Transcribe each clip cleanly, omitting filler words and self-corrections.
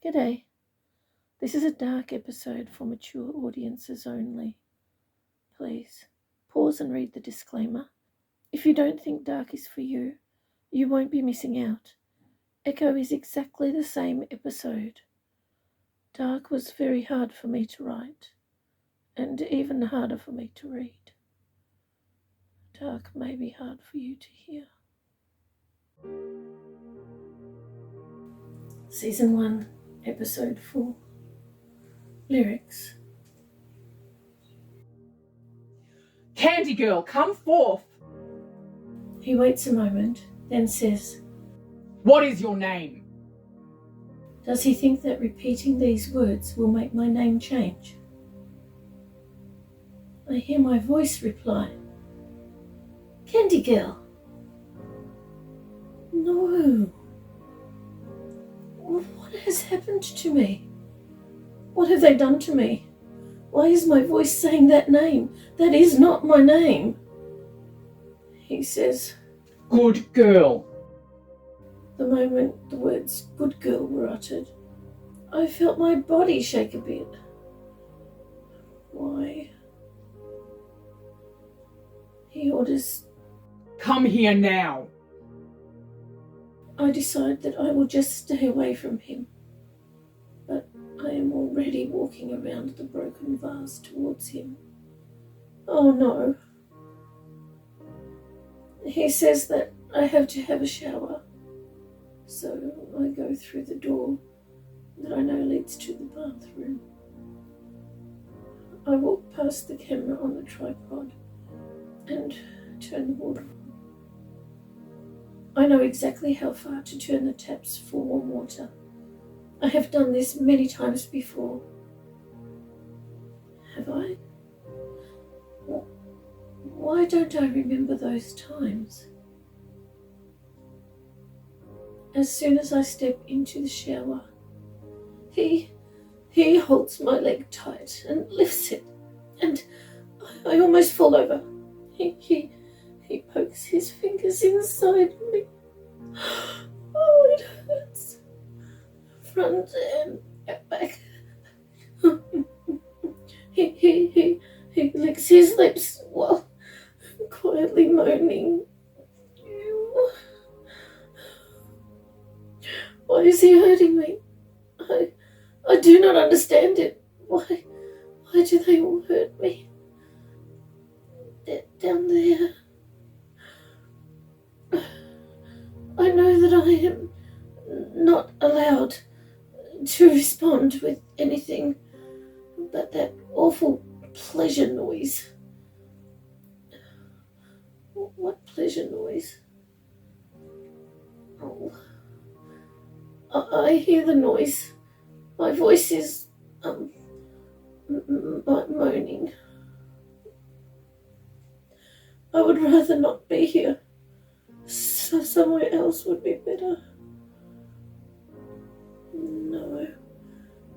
G'day. This is a dark episode for mature audiences only. Please, pause and read the disclaimer. If you don't think dark is for you, you won't be missing out. Echo is exactly the same episode. Dark was very hard for me to write, and even harder for me to read. Dark may be hard for you to hear. Season 1, Episode 4. Lyrics. Candy girl, come forth. He waits a moment, then says, What is your name? Does he think that repeating these words will make my name change? I hear my voice reply, Candy girl. No. What has happened to me? What have they done to me? Why is my voice saying that name? That is not my name. He says, Good girl. The moment the words good girl were uttered, I felt my body shake a bit. Why? He orders. Come here now. I decide that I will just stay away from him. But I am already walking around the broken vase towards him. Oh no. He says that I have to have a shower. So I go through the door that I know leads to the bathroom. I walk past the camera on the tripod and turn the water on. I know exactly how far to turn the taps for warm water. I have done this many times before. Have I? Why don't I remember those times? As soon as I step into the shower, he holds my leg tight and lifts it, and I almost fall over. He pokes his fingers inside me. Oh, it hurts. Front and back. He licks his lips while quietly moaning. Ew. Why is he hurting me? I do not understand it. Why do they all hurt me? Down there. I know that I am not allowed to respond with anything but that awful pleasure noise. What pleasure noise? Oh, I hear the noise. My voice is moaning. I would rather not be here. So somewhere else would be better. No.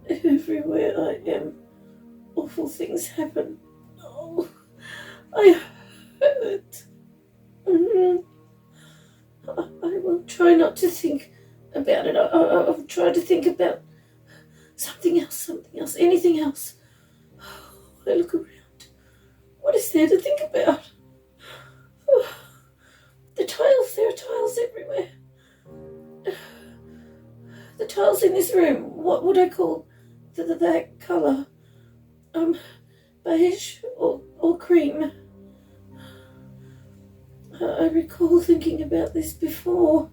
Everywhere I am, awful things happen. Oh, I hurt. I will try not to think about it. I'll try to think about something else, anything else. I look around. What is there to think about? The tiles, there are tiles everywhere. The tiles in this room, what would I call that colour? Beige or cream? I recall thinking about this before.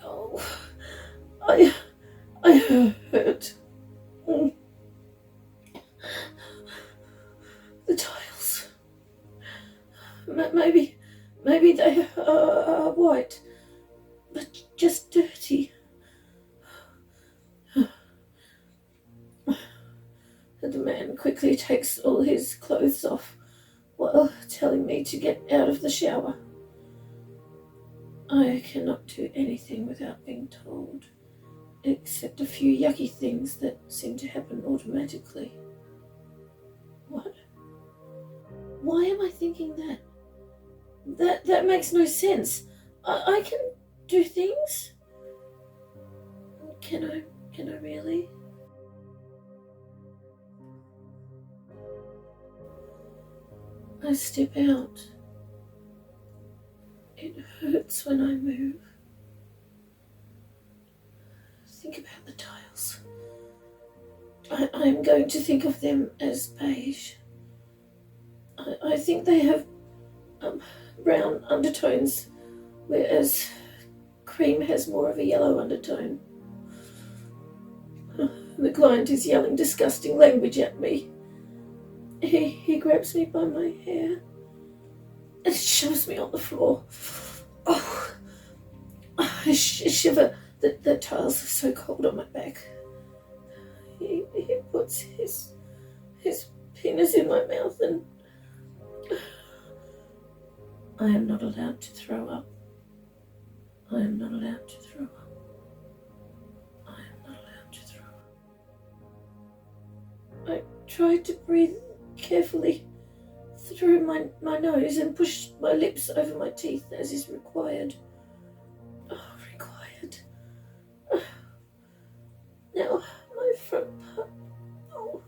Oh, I hurt. The tiles. Maybe they are white, but just dirty. The man quickly takes all his clothes off while telling me to get out of the shower. I cannot do anything without being told, except a few yucky things that seem to happen automatically. What? Why am I thinking that? That makes no sense. I can do things. Can I Can I really? I step out. It hurts when I move. Think about the tiles. I'm going to think of them as beige. I think they have brown undertones, whereas cream has more of a yellow undertone. The client is yelling disgusting language at me. He grabs me by my hair and shoves me on the floor. Oh, I shiver. The tiles are so cold on my back. He puts his penis in my mouth and I am not allowed to throw up. I am not allowed to throw up. I am not allowed to throw up. I tried to breathe carefully through my nose and push my lips over my teeth as is required. Oh, required. Now, my front part. Oh,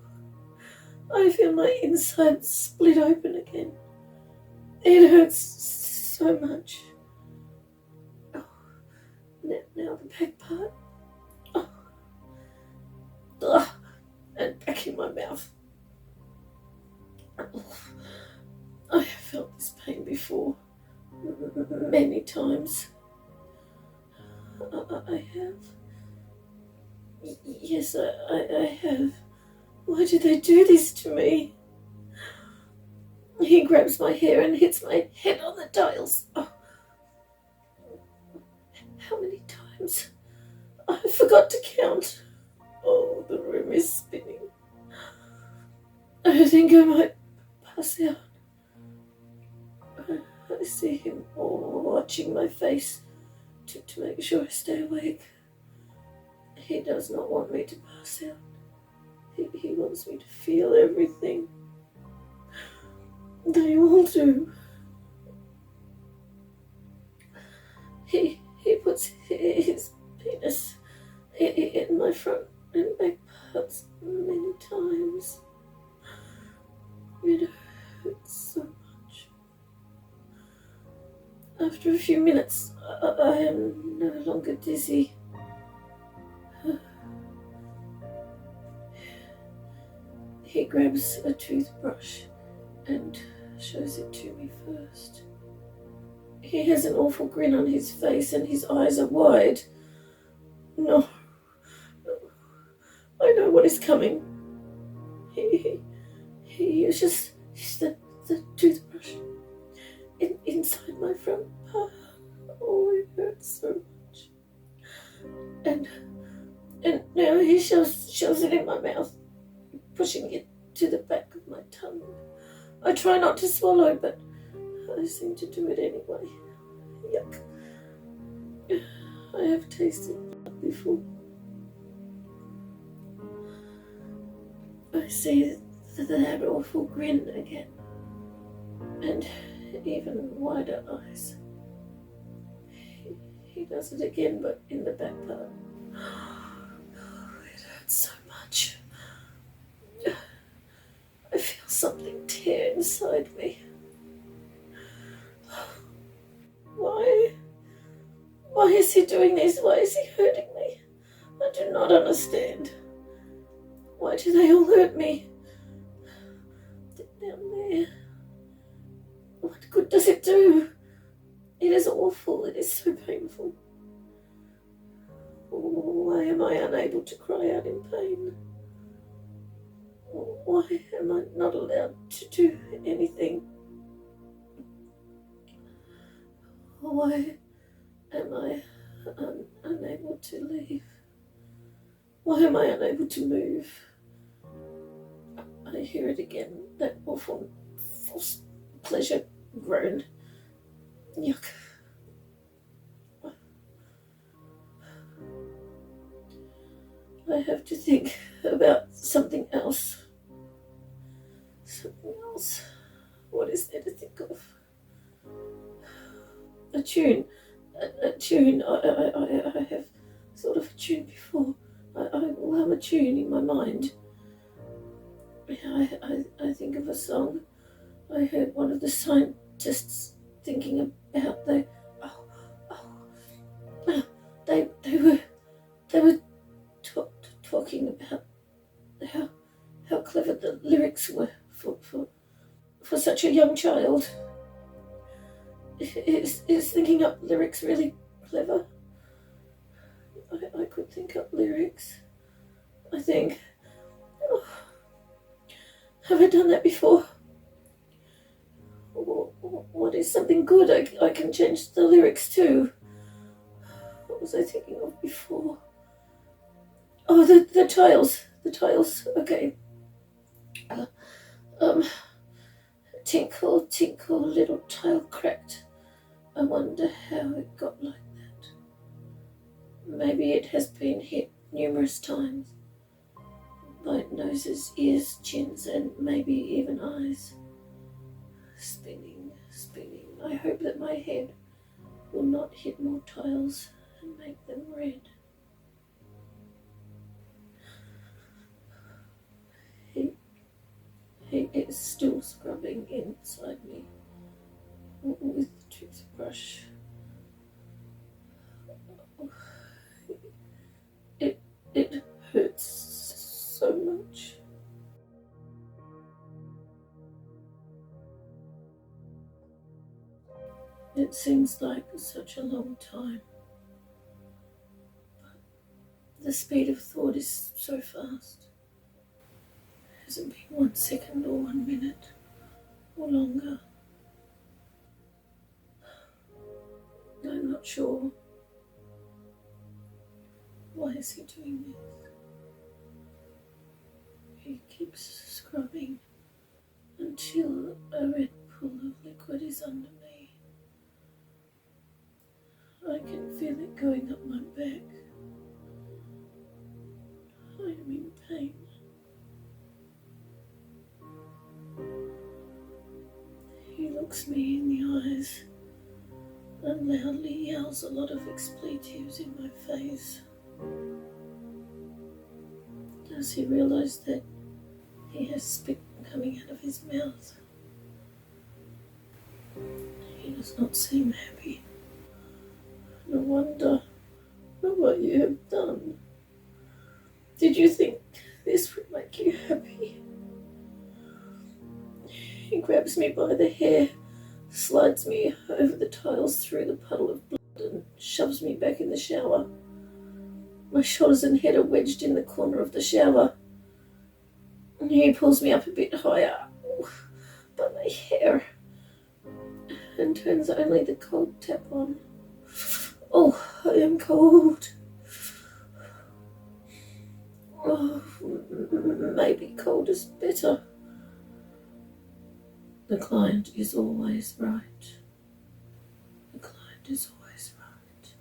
I feel my insides split open again. It hurts so much. Oh, now the back part. Oh, ugh, and back in my mouth. Oh, I have felt this pain before, many times. I have. Yes, I have. Why did they do this to me? He grabs my hair and hits my head on the tiles. Oh. How many times? I forgot to count. Oh, the room is spinning. I think I might pass out. I see him watching my face to make sure I stay awake. He does not want me to pass out. He wants me to feel everything. They all do. He puts his penis in my front and back parts many times. It hurts so much. After a few minutes, I am no longer dizzy. He grabs a toothbrush and shows it to me first. He has an awful grin on his face and his eyes are wide. No. I know what is coming. He uses the toothbrush inside my front part. Oh, it hurts so much. And now he shoves it in my mouth, pushing it to the back of my tongue. I try not to swallow, but I seem to do it anyway. Yuck. I have tasted blood before. I see that awful grin again, and even wider eyes. He does it again, but in the back part. Oh, it hurts so much. I feel something tear inside me. Why? Why is he doing this? Why is he hurting me? I do not understand. Why do they all hurt me? Down there. What good does it do? It is awful. It is so painful. Why am I unable to cry out in pain? Why am I not allowed to do anything? Why am I unable to leave? Why am I unable to move? I hear it again, that awful false pleasure groan. Yuck. I have to think about something else. Something else. What is there to think of? A tune. A tune. I have thought of a tune before. I will hum a tune in my mind. I think of a song I heard one of the scientists thinking about. They were talking about how clever the lyrics were for such a young child. Is thinking up lyrics really clever? I could think up lyrics, I think. Oh, have I done that before? What is something good I can change the lyrics to? What was I thinking of before? Oh, the tiles. The tiles. Okay. Tinkle, tinkle, little tile cracked. I wonder how it got like that. Maybe it has been hit numerous times. By noses, ears, chins, and maybe even eyes. Spinning, spinning. I hope that my head will not hit more tiles and make them red. He is still scrubbing inside me with the toothbrush. It hurts so much. It seems like such a long time. But the speed of thought is so fast. It hasn't been 1 second or 1 minute or longer. I'm not sure. Why is he doing this? He keeps scrubbing until a red pool of liquid is under me. I can feel it going up my back. I am in pain. He looks me in the eyes and loudly yells a lot of expletives in my face. Does he realize that he has spit coming out of his mouth? He does not seem happy. No wonder. Look what you have done. Did you think this would make you happy? He grabs me by the hair, slides me over the tiles through the puddle of blood and shoves me back in the shower. My shoulders and head are wedged in the corner of the shower. And he pulls me up a bit higher by my hair and turns only the cold tap on. Oh, I am cold. Oh, maybe cold is better. The client is always right. The client is always right.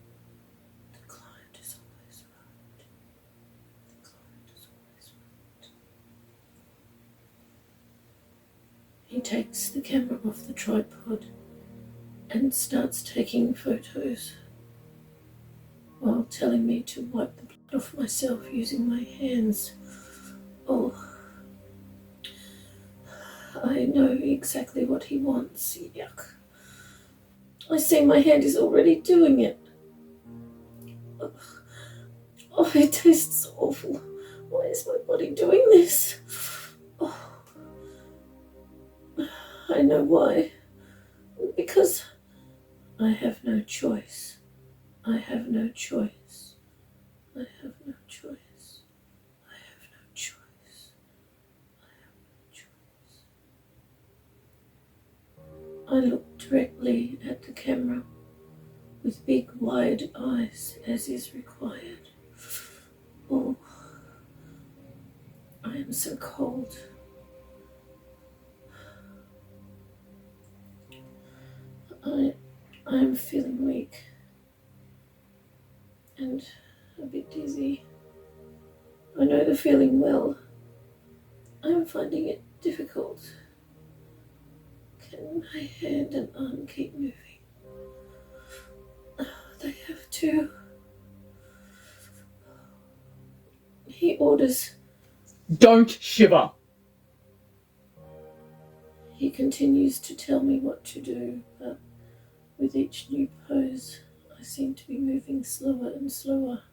The client is always right. The client is always right. He takes the camera off the tripod and starts taking photos while telling me to wipe the blood off myself using my hands. Oh, I know exactly what he wants. Yuck. I see my hand is already doing it. Oh, it tastes awful. Why is my body doing this? Oh, I know why. Because I have no choice. I have no choice. I have no choice. I have no choice. I have no choice. I look directly at the camera with big wide eyes as is required. Oh, I am so cold. I am feeling weak and a bit dizzy. I know the feeling well. I am finding it difficult. Can my hand and arm keep moving? They have to. He orders. Don't shiver. He continues to tell me what to do, but with each new pose, I seem to be moving slower and slower.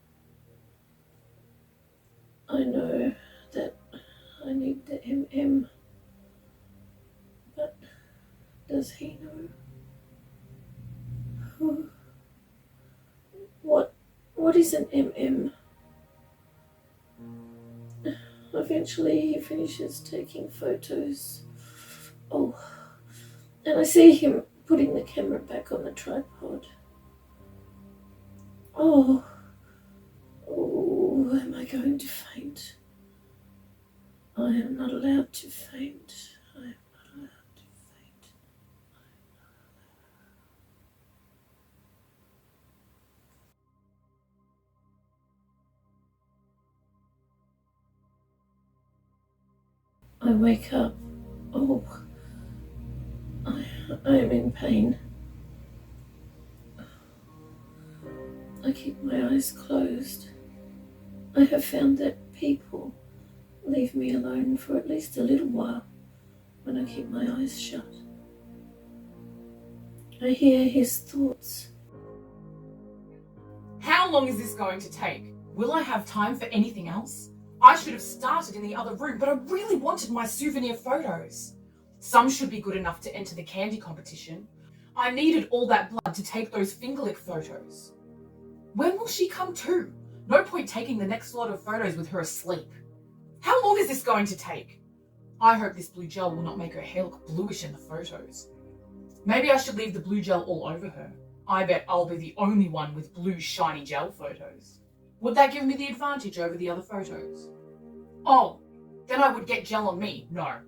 I know that I need the but does he know? What is an Eventually he finishes taking photos. Oh, and I see him putting the camera back on the tripod. Oh, am I going to faint? I am not allowed to faint. I am not allowed to faint. I wake up. Oh, I am in pain. I keep my eyes closed. I have found that people leave me alone for at least a little while when I keep my eyes shut. I hear his thoughts. How long is this going to take? Will I have time for anything else? I should have started in the other room, but I really wanted my souvenir photos. Some should be good enough to enter the candy competition. I needed all that blood to take those finger lick photos. When will she come to? No point taking the next lot of photos with her asleep. How long is this going to take? I hope this blue gel will not make her hair look bluish in the photos. Maybe I should leave the blue gel all over her. I bet I'll be the only one with blue shiny gel photos. Would that give me the advantage over the other photos? Oh, then I would get gel on me. No.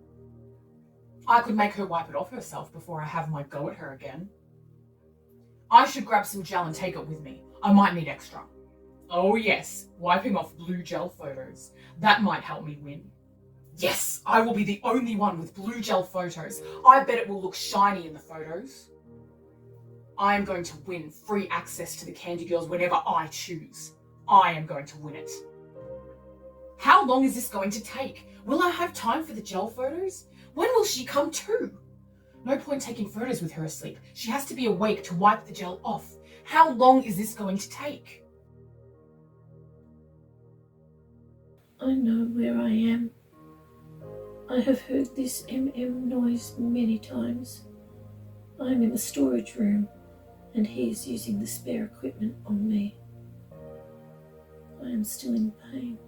I could make her wipe it off herself before I have my go at her again. I should grab some gel and take it with me. I might need extra. Oh yes, wiping off blue gel photos. That might help me win. Yes, I will be the only one with blue gel photos. I bet it will look shiny in the photos. I am going to win free access to the Candy Girls whenever I choose. I am going to win it. How long is this going to take? Will I have time for the gel photos? When will she come to? No point taking photos with her asleep. She has to be awake to wipe the gel off. How long is this going to take? I know where I am. I have heard this noise many times. I am in the storage room, and he is using the spare equipment on me. I am still in pain.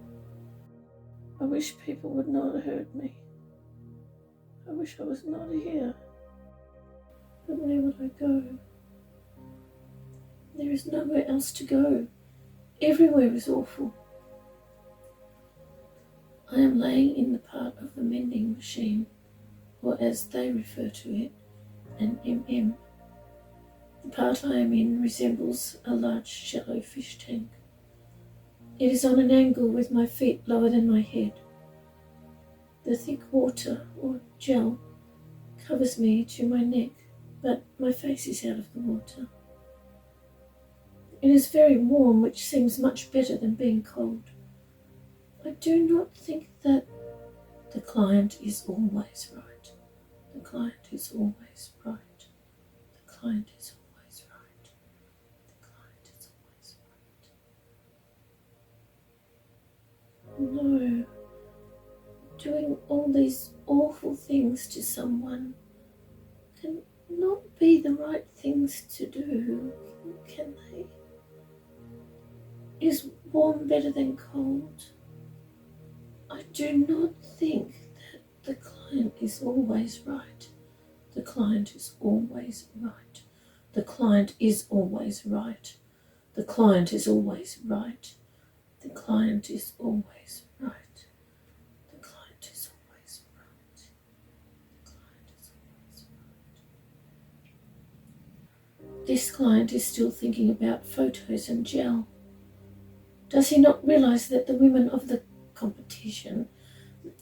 I wish people would not hurt me. I wish I was not here. But where would I go? There is nowhere else to go. Everywhere is awful. I am laying in the part of the mending machine, or as they refer to it, an The part I am in resembles a large shallow fish tank. It is on an angle with my feet lower than my head. The thick water, or gel, covers me to my neck, but my face is out of the water. It is very warm, which seems much better than being cold. I do not think that the client is always right. The client is always right. The client is always right. The client is always right. No. Doing all these awful things to someone can not be the right things to do, can they? Is warm better than cold? I do not think that the client is always right. The client is always right. The client is always right. The client is always right. The client is always right. The client is always right. The client is always right. This client is still thinking about photos and gel. Does he not realize that the women of the competition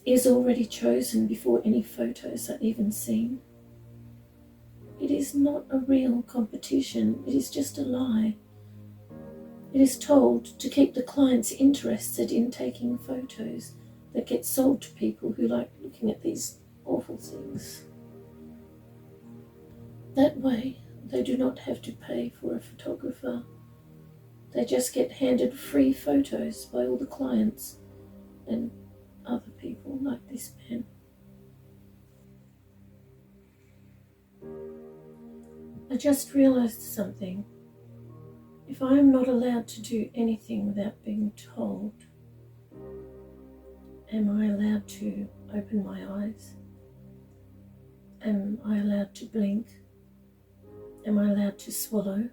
is already chosen before any photos are even seen? It is not a real competition. It is just a lie. It is told to keep the clients interested in taking photos that get sold to people who like looking at these awful things. That way, they do not have to pay for a photographer. They just get handed free photos by all the clients and other people like this man. I just realized something. If I am not allowed to do anything without being told, am I allowed to open my eyes? Am I allowed to blink? Am I allowed to swallow?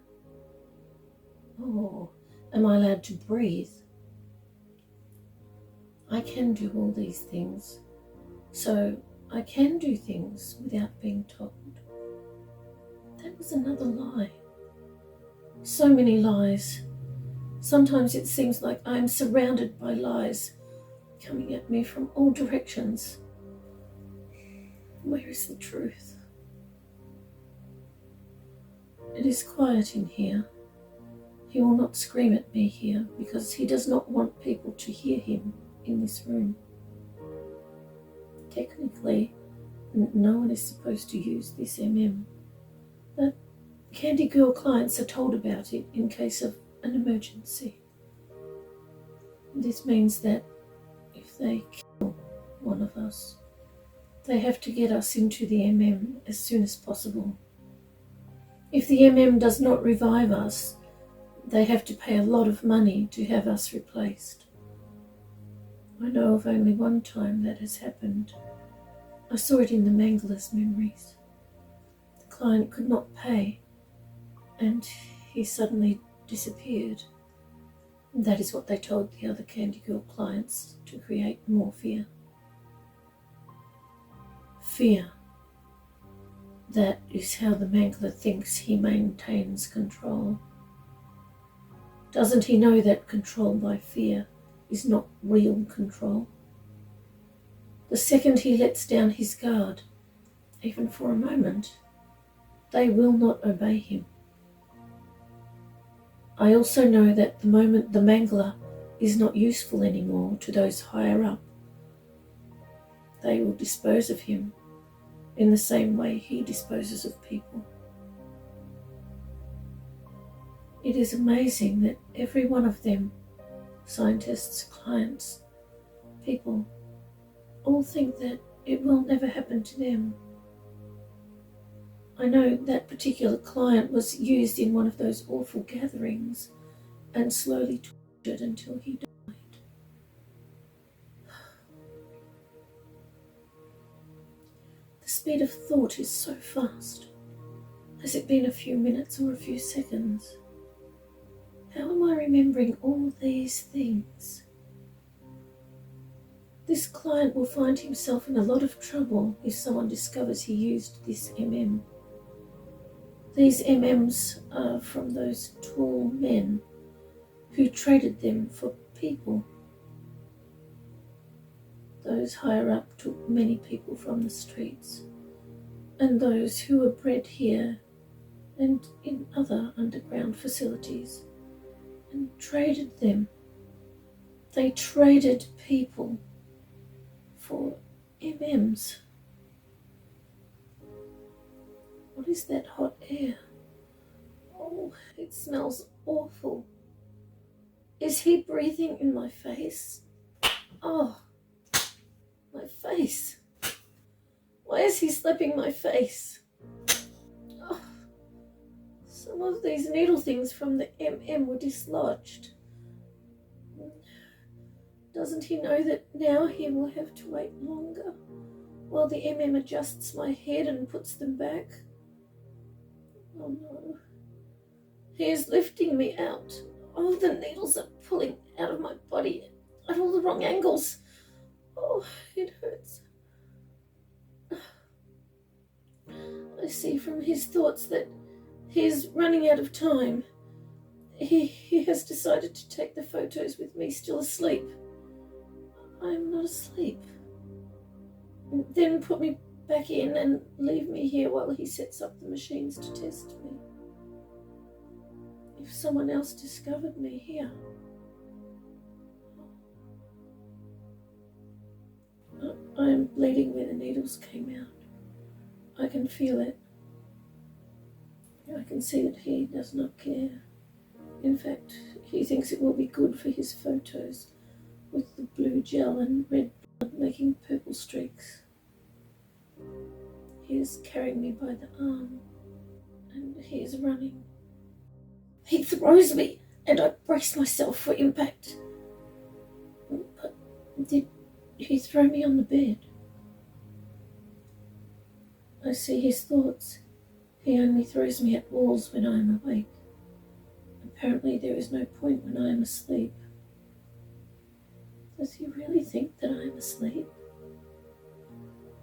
Or am I allowed to breathe? I can do all these things, so I can do things without being told. That was another lie. So many lies. Sometimes it seems like I am surrounded by lies coming at me from all directions. Where is the truth? It is quiet in here. He will not scream at me here because he does not want people to hear him in this room. Technically, no one is supposed to use this but Candy Girl clients are told about it in case of an emergency. This means that if they kill one of us, they have to get us into the as soon as possible. If the does not revive us, they have to pay a lot of money to have us replaced. I know of only one time that has happened. I saw it in the Mangler's memories. The client could not pay, and he suddenly disappeared. That is what they told the other Candy Girl clients to create more fear. Fear. That is how the Mangler thinks he maintains control. Doesn't he know that control by fear is not real control? The second he lets down his guard, even for a moment, they will not obey him. I also know that the moment the Mangler is not useful anymore to those higher up, they will dispose of him in the same way he disposes of people. It is amazing that every one of them, scientists, clients, people, all think that it will never happen to them. I know that particular client was used in one of those awful gatherings and slowly tortured until he died. The speed of thought is so fast. Has it been a few minutes or a few seconds? How am I remembering all these things? This client will find himself in a lot of trouble if someone discovers he used this These are from those tall men who traded them for people. Those higher up took many people from the streets, and those who were bred here and in other underground facilities, and traded them. They traded people for What is that hot air? Oh, it smells awful. Is he breathing in my face? Oh, my face. Why is he slapping my face? Oh, some of these needle things from the were dislodged. Doesn't he know that now he will have to wait longer while the adjusts my head and puts them back? Oh no. He is lifting me out. All the needles are pulling out of my body at all the wrong angles. Oh, it hurts. I see from his thoughts that he is running out of time. He has decided to take the photos with me still asleep. I am not asleep. Then put me back in and leave me here while he sets up the machines to test me. If if someone else discovered me here. I am bleeding where the needles came out. I can feel it. I can see that he does not care. In fact, he thinks it will be good for his photos, with the blue gel and red blood making purple streaks. He is carrying me by the arm, and he is running. He throws me, and I brace myself for impact. But did he throw me on the bed? I see his thoughts. He only throws me at walls when I am awake. Apparently there is no point when I am asleep. Does he really think that I am asleep?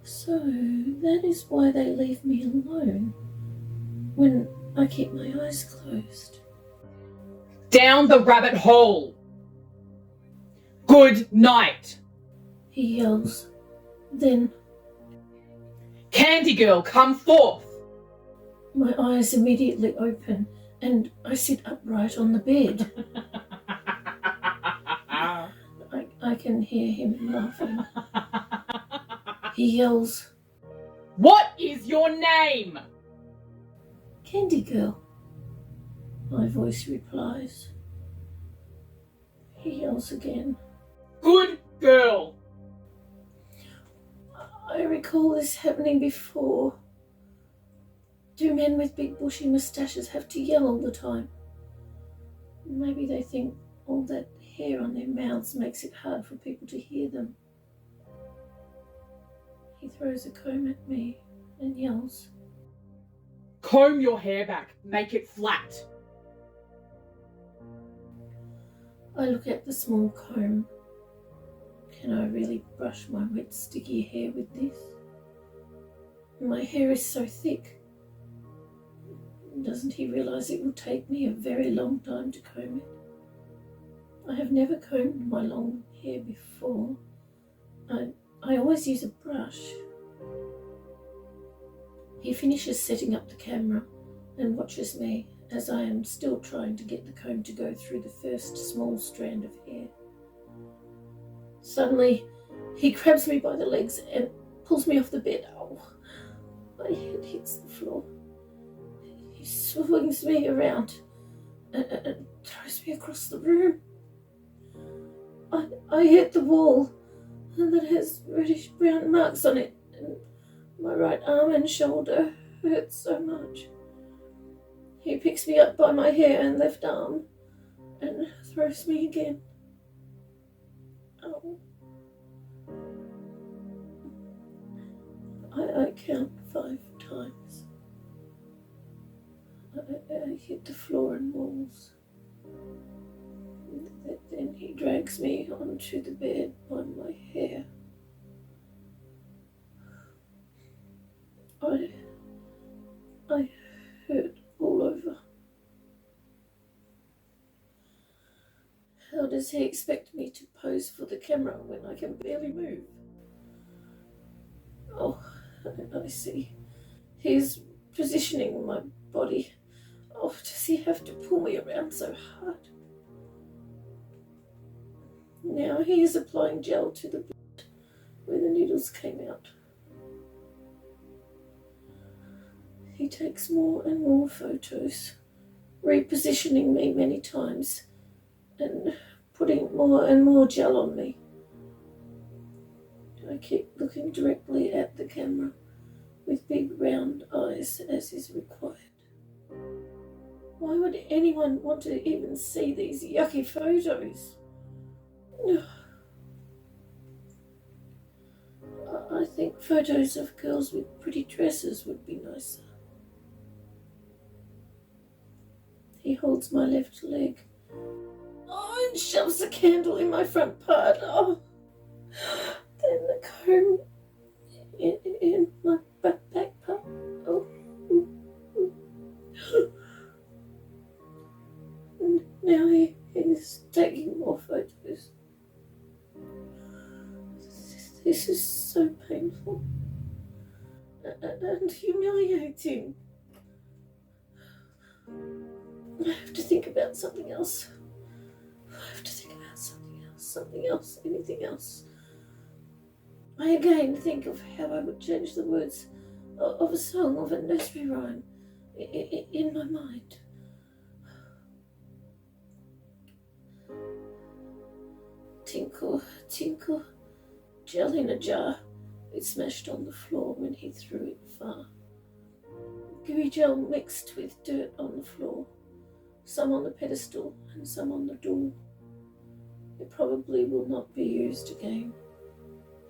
So that is why they leave me alone when I keep my eyes closed. Down the rabbit hole! Good night! He yells. Then Candy girl, come forth! my eyes immediately open and I sit upright on the bed. I can hear him laughing. He yells, What is your name? Candy girl. My voice replies. He yells again. Good girl. I recall this happening before. Do men with big bushy moustaches have to yell all the time? Maybe they think all that hair on their mouths makes it hard for people to hear them. He throws a comb at me and yells, Comb your hair back, make it flat. I look at the small comb. Can I really brush my wet, sticky hair with this? My hair is so thick. Doesn't he realise it will take me a very long time to comb it? I have never combed my long hair before. I always use a brush. He finishes setting up the camera and watches me as I am still trying to get the comb to go through the first small strand of hair. Suddenly, he grabs me by the legs and pulls me off the bed. Oh, my head hits the floor. He swings me around and throws me across the room. I hit the wall, and that has reddish brown marks on it, and my right arm and shoulder hurt so much. He picks me up by my hair and left arm and throws me again. Oh. I count 5 times. I hit the floor and walls. Then he drags me onto the bed by my hair. I hurt all over. How does he expect me to pose for the camera when I can barely move? Oh, I see. He's positioning my body. Oh, does he have to pull me around so hard? Now he is applying gel to the blood where the needles came out. He takes more and more photos, repositioning me many times and putting more and more gel on me. I keep looking directly at the camera with big round eyes as is required. Why would anyone want to even see these yucky photos? I think photos of girls with pretty dresses would be nicer. He holds my left leg. Oh, and shoves a candle in my front part. Oh. Then the comb in my back part. Oh. Now he is taking more photos. This is so painful and humiliating. I have to think about something else. Something else, anything else. I again think of how I would change the words of a song, of a nursery rhyme, in my mind. Tinkle, tinkle, gel in a jar. It smashed on the floor when he threw it far. Gooey gel mixed with dirt on the floor, some on the pedestal and some on the door. It probably will not be used again,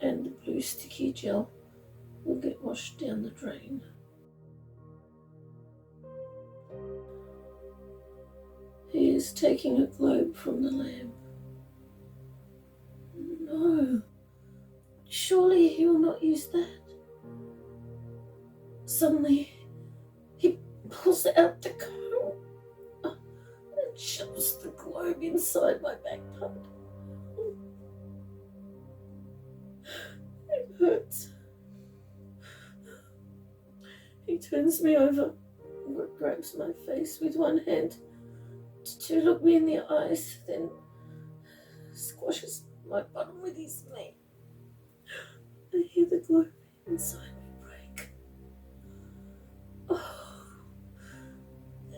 and the blue sticky gel will get washed down the drain. He is taking a globe from the lamp. No, surely he will not use that. Suddenly, he pulls out the comb and shoves the globe inside my back part. It hurts. He turns me over, grabs my face with one hand to look me in the eyes, then squashes my bottom with his knee. I hear the globe inside me break. Oh,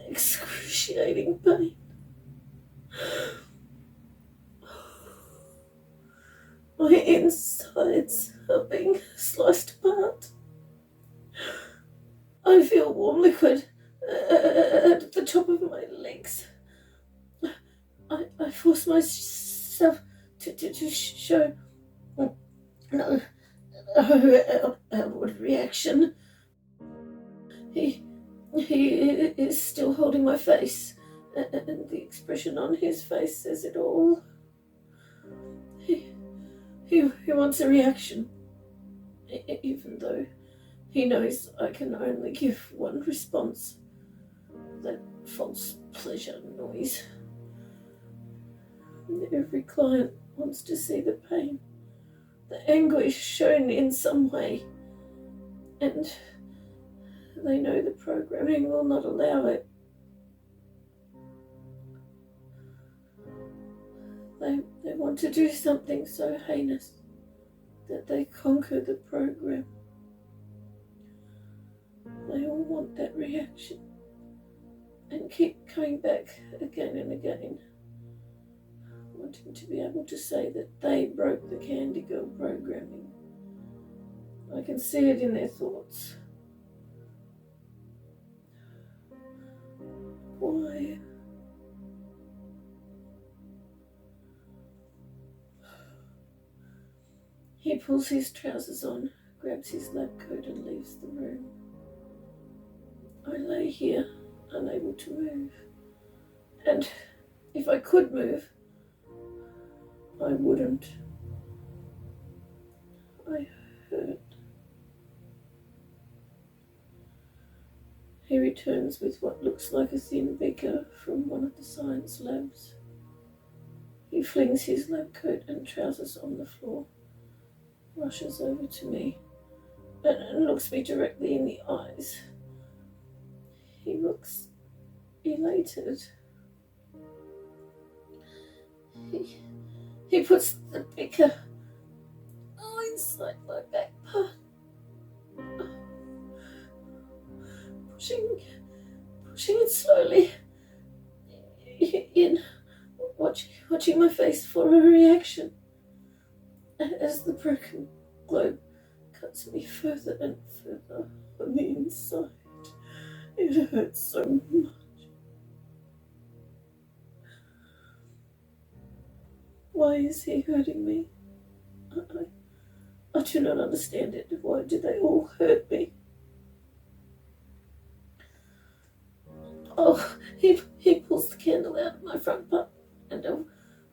excruciating pain. My insides are being sliced apart. I feel warm liquid at the top of my legs. I force myself to show no outward reaction. He is still holding my face, and the expression on his face says it all. He wants a reaction, even though he knows I can only give one response. That false pleasure noise. Every client wants to see the pain, the anguish shown in some way, and they know the programming will not allow it. They want to do something so heinous that they conquer the program. They all want that reaction and keep coming back again and again, wanting to be able to say that they broke the Candy Girl programming. I can see it in their thoughts. Why? He pulls his trousers on, grabs his lab coat and leaves the room. I lay here, unable to move. And if I could move, I wouldn't. I hurt. He returns with what looks like a thin beaker from one of the science labs. He flings his lab coat and trousers on the floor, rushes over to me, and looks me directly in the eyes. He looks elated. He puts the beaker inside my back part, pushing it slowly in, watching my face for a reaction as the broken globe cuts me further and further on the inside. It hurts so much. Why is he hurting me? I do not understand it. Why do they all hurt me? Oh, he pulls the candle out of my front part, and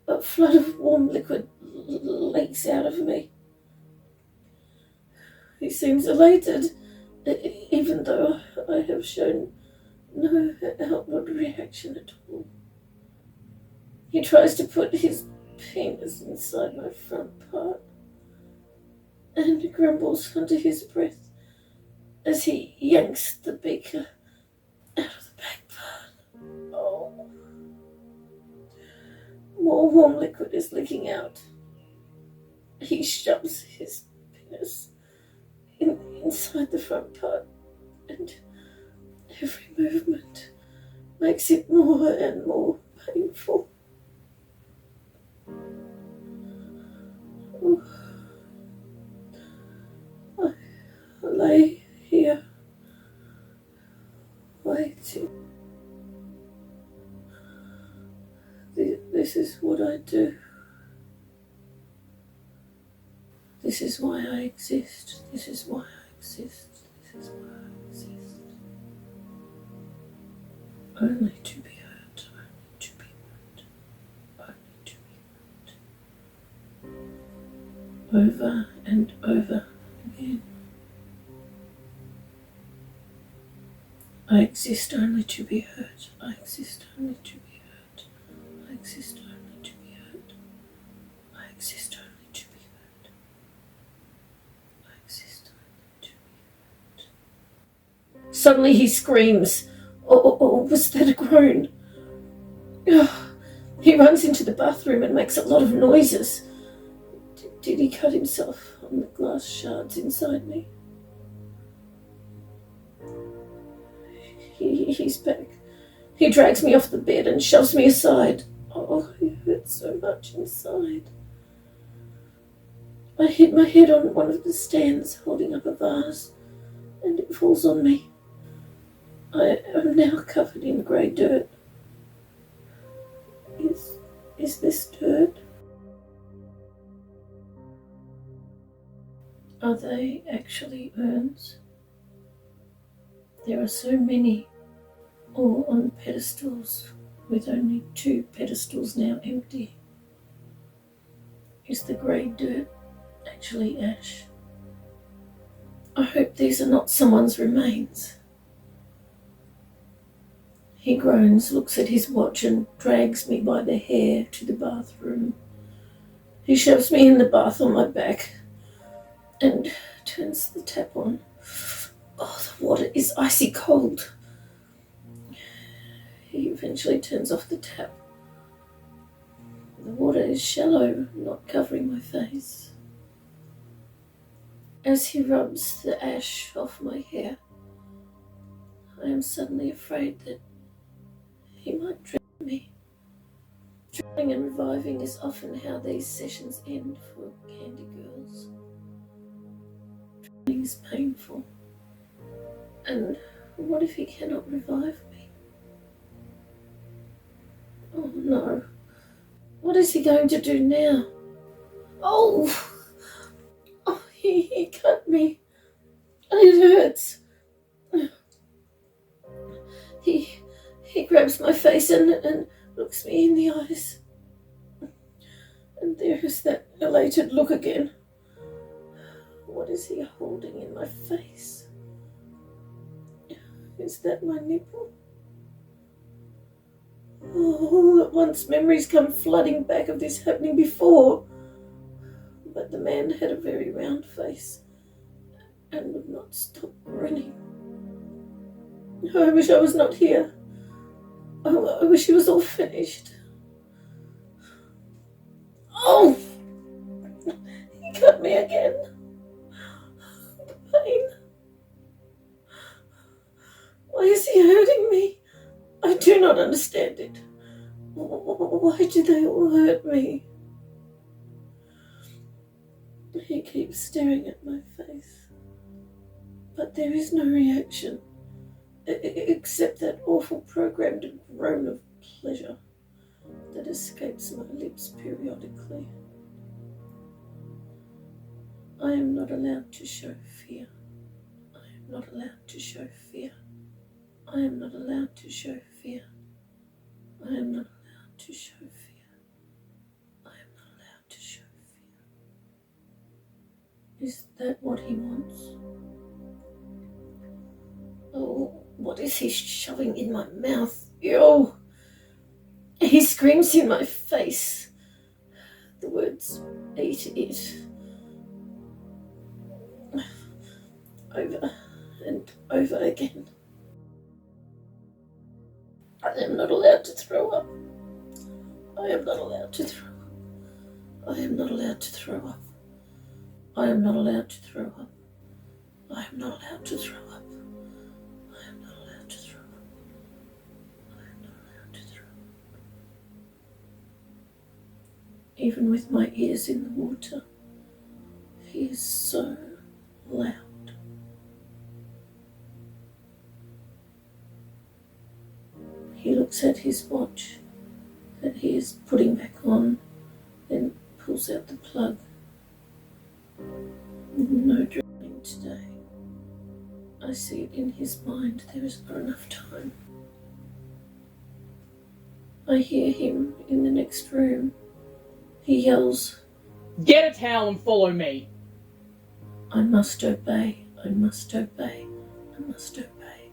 a flood of warm liquid leaks out of me. He seems elated, even though I have shown no outward reaction at all. He tries to put his penis inside my front part and grumbles under his breath as he yanks the beaker out of the back part. Oh, warm liquid is leaking out. He shoves his penis inside the front part, and every movement makes it more and more painful. I lay here, waiting. This is what I do. This is why I exist. This is why I exist. This is why I exist. Only to be hurt. Only to be hurt. Only to be hurt. Over and over again. I exist only to be hurt. I exist only to be hurt. I exist only to be hurt. I exist only to be hurt. I exist only to be hurt. Suddenly he screams. Or was that a groan? He runs into the bathroom and makes a lot of noises. Did he cut himself on the glass shards inside me? He's back. He drags me off the bed and shoves me aside. Oh, it hurts so much inside. I hit my head on one of the stands holding up a vase, and it falls on me. I am now covered in grey dirt. Is this dirt? Are they actually urns? There are so many, all on pedestals, with only 2 pedestals now empty. Is the grey dirt actually ash? I hope these are not someone's remains. He groans, looks at his watch and drags me by the hair to the bathroom. He shoves me in the bath on my back and turns the tap on. Oh, the water is icy cold. He eventually turns off the tap. The water is shallow, not covering my face. As he rubs the ash off my hair, I am suddenly afraid that he might drown me. Drowning and reviving is often how these sessions end for candy girls. Drowning is painful. And what if he cannot revive me? Oh no. What is he going to do now? Oh, he cut me. It hurts. He grabs my face and looks me in the eyes. And there is that elated look again. What is he holding in my face? Is that my nipple? Oh, all at once memories come flooding back of this happening before. But the man had a very round face and would not stop grinning. I wish I was not here. Oh, I wish it was all finished. Oh! He cut me again. The pain. Why is he hurting me? I do not understand it. Why do they all hurt me? He keeps staring at my face, but there is no reaction, except that awful programmed groan of pleasure that escapes my lips periodically. I am not allowed to show fear. I am not allowed to show fear. I am not allowed to show fear. I am not allowed to show fear. I am not allowed to show fear. Is that what he wants? Oh, what is he shoving in my mouth? Ew! He screams in my face. The words, eat it. Over and over again. I am not allowed to throw up. I I am not allowed to throw up. I am not allowed to throw up. I am not allowed to throw up. I am not allowed to throw up. I am not allowed to throw up. I am not allowed to throw up. Even with my ears in the water, he is so loud. He looks at his watch that he is putting back on, then pulls out the plug. No drowning today. I see it in his mind. There is not enough time. I hear him in the next room. He yells, "Get a towel and follow me." I must obey. I must obey. I must obey.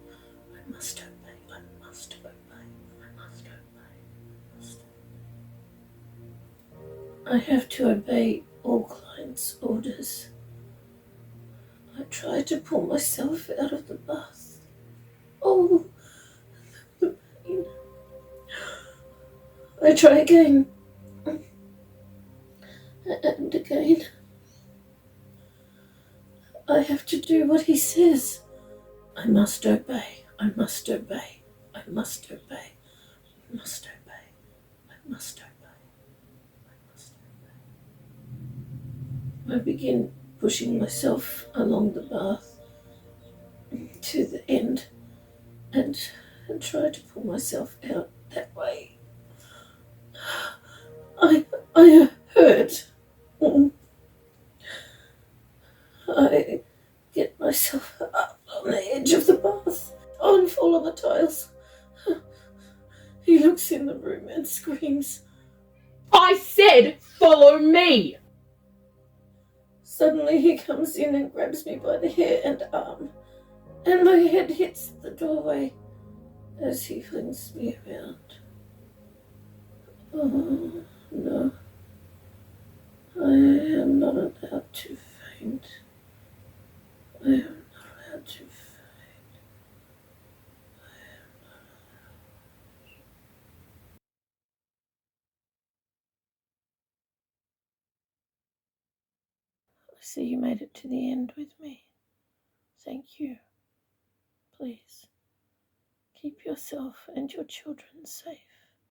I must obey. I must obey. I must obey. I must obey. I have to obey all clients' orders. I try to pull myself out of the bath. Oh, the pain. I try again. And again. I have to do what he says. I must obey. I must obey. I must obey. I must obey. I must obey. I must obey. I begin pushing myself along the bath to the end and try to pull myself out that way. I hurt. I get myself up on the edge of the bath. And fall on the tiles. He looks in the room and screams. "I said follow me!" Suddenly he comes in and grabs me by the hair and arm, and my head hits the doorway as he flings me around. Oh, no. I am not allowed to faint. I am not allowed to faint. I am not allowed. I see you made it to the end with me. Thank you. Please, keep yourself and your children safe.